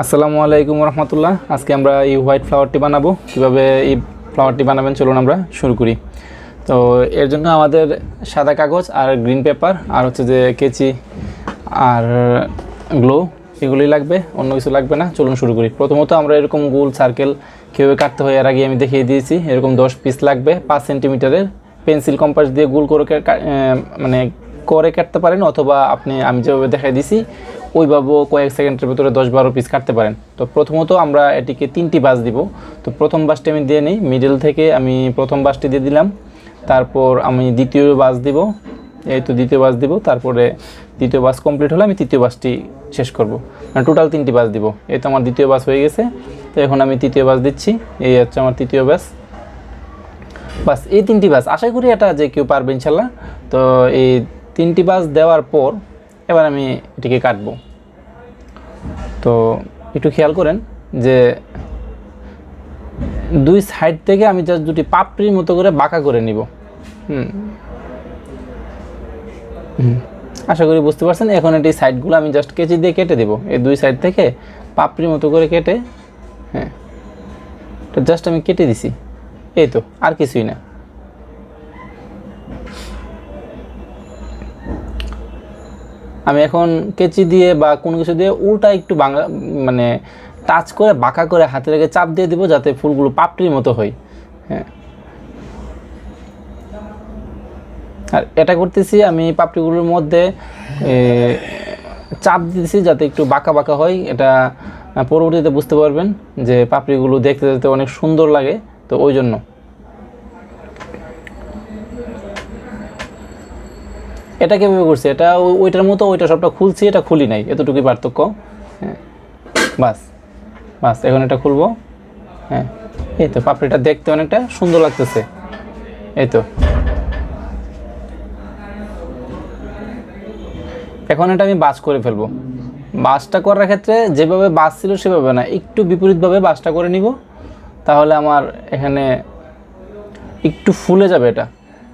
আসসালামু আলাইকুম রহমতুল্লাহ। আজকে আমরা এই হোয়াইট ফ্লাওয়ারটি বানাবো। কিভাবে এই ফ্লাওয়ারটি বানাবেন চলুন আমরা শুরু করি। তো এর জন্য আমাদের সাদা কাগজ আর গ্রিন পেপার আর হচ্ছে যে কেচি আর গ্লো এগুলোই লাগবে, অন্য কিছু লাগবে না। চলুন শুরু করি। প্রথমত আমরা এরকম গোল সার্কেল কীভাবে কাটতে হয় এর আগে আমি দেখিয়ে দিয়েছি। এরকম 10 পিস লাগবে 5 সেন্টিমিটারের। পেন্সিল কম্পাস দিয়ে গোল করে করে কাটতে পারেন, অথবা আমি যেভাবে দেখাই দিয়েছি ওইভাবেও কয়েক সেকেন্ডের ভিতরে 10-12 পিস কাটতে পারেন। তো প্রথমত আমরা এটিকে 3টি বাস দিব। তো প্রথম বাসটি আমি দিয়ে নিই, মিডল থেকে আমি প্রথম বাসটি দিয়ে দিলাম। তারপর আমি দ্বিতীয় বাস দিব, এই তো দ্বিতীয় বাস দিব। তারপরে দ্বিতীয় বাস কমপ্লিট হলে আমি তৃতীয় বাসটি শেষ করব, মানে টোটাল 3টি বাস দিব। এই তো আমার দ্বিতীয় বাস হয়ে গেছে। তো এখন আমি তৃতীয় বাস দিচ্ছি, এই হচ্ছে আমার তৃতীয় বাস। বাস এই 3টি বাস, আশা করি এটা যে কেউ পারবে ইনশাল্লাহ। তো এই 3টি বাস দেওয়ার পর এবার আমি এটিকে কাটবো। তো একটু খেয়াল করেন যে দুই সাইড থেকে আমি জাস্ট দুটি পাপড়ির মতো করে বাঁকা করে নিব। আশা করি বুঝতে পারছেন। এখন এটি সাইডগুলো আমি জাস্ট কেচি দিয়ে কেটে দেব, এই দুই সাইড থেকে পাপড়ির মতো করে কেটে, হ্যাঁ তো জাস্ট আমি কেটে দিছি, এই তো, আর কিছুই না। আমি এখন কেচি দিয়ে বা কোনো কিছু দিয়ে উল্টা একটু মানে টাচ করে বাঁকা করে হাতে রেখে চাপ দিয়ে দিব, যাতে ফুলগুলো পাপড়ির মতো হয়। হ্যাঁ, আর এটা করতেছি আমি পাপড়িগুলোর মধ্যে চাপ দিতেছি যাতে একটু বাঁকা বাঁকা হয়। এটা পরবর্তীতে বুঝতে পারবেন যে পাপড়িগুলো দেখতে দেখতে অনেক সুন্দর লাগে, তো ওই জন্য। এটা কীভাবে করছি, এটা ওইটার মতো, ওইটা সবটা খুলছি, এটা খুলি নাই, এতটুকুই পার্থক্য। হ্যাঁ, বাস বাস এখন এটা খুলবো। হ্যাঁ, এই তো পাপড়িটা দেখতে অনেকটা সুন্দর লাগতেছে, এই তো। এখন এটা আমি বাস করে ফেলবো। বাসটা করার ক্ষেত্রে যেভাবে বাস ছিল সেভাবে না, একটু বিপরীতভাবে বাসটা করে নিব, তাহলে আমার এখানে একটু ফুলে যাবে এটা।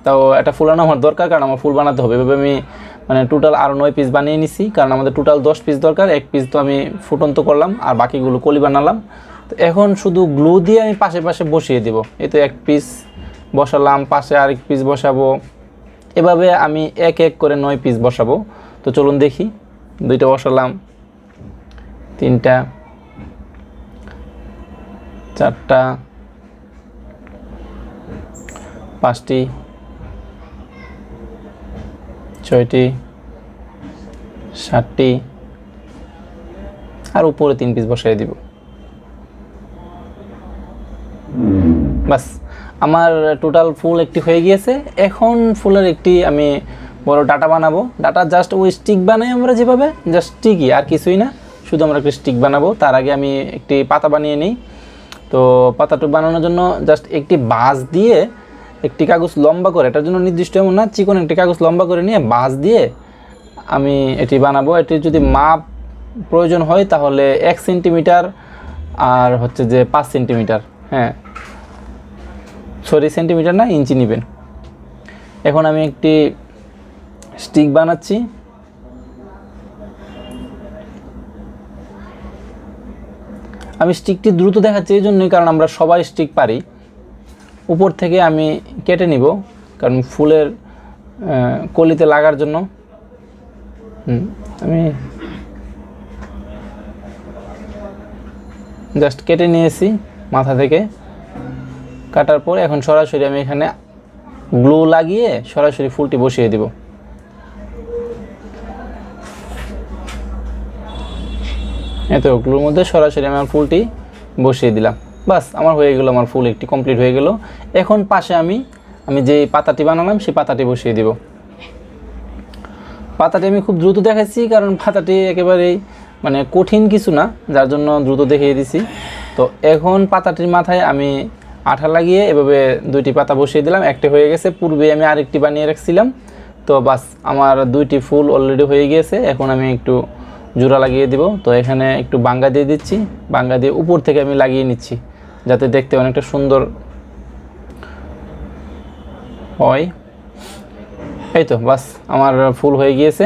তাও এটা ফুলানো আমার দরকার, কারণ আমার ফুল বানাতে হবে। এভাবে আমি মানে টোটাল আরও 9 পিস বানিয়ে নিছি, কারণ আমাদের টোটাল 10 পিস দরকার। 1 পিস তো আমি ফুটন্ত করলাম আর বাকিগুলো কলি বানালাম। তো এখন শুধু গ্লু দিয়ে আমি পাশে পাশে বসিয়ে দিব। এই তো 1 পিস বসালাম, পাশে আরেক পিস বসাবো, এভাবে আমি এক এক করে 9 পিস বসাবো। তো চলুন দেখি। 2টা বসালাম, 3টা, 4টা, 5টি, 6টি, 7টি, আর উপরে 3 পিস বসাই দিব। বাস আমার টোটাল ফুল একটি হয়ে গিয়েছে। এখন ফুলের একটি আমি বড় ডাটা বানাবো। ডাটা জাস্ট ওই স্টিক বানাই আমরা যেভাবে, জাস্ট স্টিকই, আর কিছুই না, শুধু আমরা একটা স্টিক বানাবো। তার আগে আমি একটি পাতা বানিয়ে নিই। তো পাতাটা বানানোর জন্য জাস্ট একটি বাঁশ দিয়ে একটি কাগজ লম্বা করে, এটার জন্য নির্দিষ্ট এমন না, চিকন একটি কাগজ লম্বা করে নিয়ে বাঁশ দিয়ে আমি এটি বানাবো। এটি যদি মাপ প্রয়োজন হয় তাহলে 1 সেন্টিমিটার আর হচ্ছে যে 5 সেন্টিমিটার, হ্যাঁ সরি সেন্টিমিটার না, ইঞ্চি নেবেন। এখন আমি একটি স্টিক বানাচ্ছি। আমি স্টিকটি দ্রুত দেখাচ্ছি এই জন্যই, কারণ আমরা সবাই স্টিক পারি। উপর থেকে আমি কেটে নিব, কারণ ফুলের কলিতে লাগার জন্য। আমি জাস্ট কেটে নিয়েছি মাথা থেকে। কাটার পর এখন সরাসরি আমি এখানে গ্লু লাগিয়ে সরাসরি ফুলটি বসিয়ে দিব। এত গ্লুর মধ্যে সরাসরি আমার ফুলটি বসিয়ে দিলাম। বাস আমার হয়ে গেল, আমার ফুল একটি কমপ্লিট হয়ে গেল। এখন পাশে আমি যে পাতাটি বানালাম সেই পাতাটি বসিয়ে দিব। পাতাটি আমি খুব দ্রুত দেখাচ্ছি, কারণ পাতাটি একেবারেই মানে কঠিন কিছু না, যার জন্য দ্রুত দেখিয়ে দিছি। তো এখন পাতাটির মাথায় আমি আঠা লাগিয়ে এভাবে 2টি পাতা বসিয়ে দিলাম। একটি হয়ে গেছে, পূর্বে আমি আরেকটি বানিয়ে রাখছিলাম। তো বাস আমার 2টি ফুল অলরেডি হয়ে গিয়েছে। এখন আমি একটু জোড়া লাগিয়ে দিব। তো এখানে একটু বাঙ্গা দিয়ে দিচ্ছি, বাঙ্গা দিয়ে উপর থেকে আমি লাগিয়ে নিচ্ছি, যাতে দেখতে অনেকটা সুন্দর হয়। এই তো বাস আমার ফুল হয়ে গিয়েছে।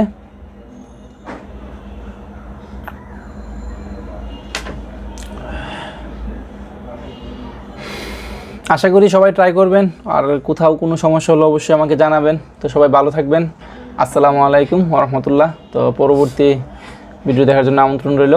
আশা করি সবাই ট্রাই করবেন, আর কোথাও কোনো সমস্যা হলে অবশ্যই আমাকে জানাবেন। তো সবাই ভালো থাকবেন। আসসালামু আলাইকুম ওয়া রাহমাতুল্লাহ। তো পরবর্তী ভিডিও দেখার জন্য আমন্ত্রণ রইল।